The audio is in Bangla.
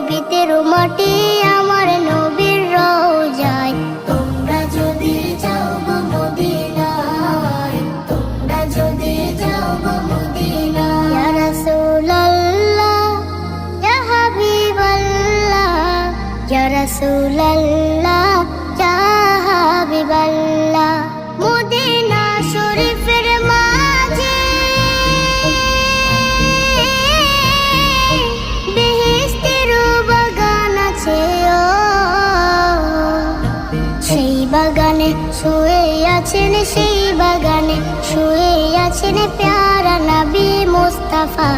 পবিত্র মাটি আমার নবীর রওজায়। তোমরা যদি যাও গো মদিনায়, তোমরা যদি যাও গো মদিনায়। ইয়া রাসূলুল্লাহ ইয়া হাবিবাল্লাহ, ইয়া রাসূলুল্লাহ ইয়া হাবিবাল্লাহ। মদিনা শরীফের মাঝে বেহেশতের বাগান আছে, সেই বাগানে শুয়ে আছেন, সেই বাগানে শুয়ে আছেন প্যারা নবী মুস্তাফা।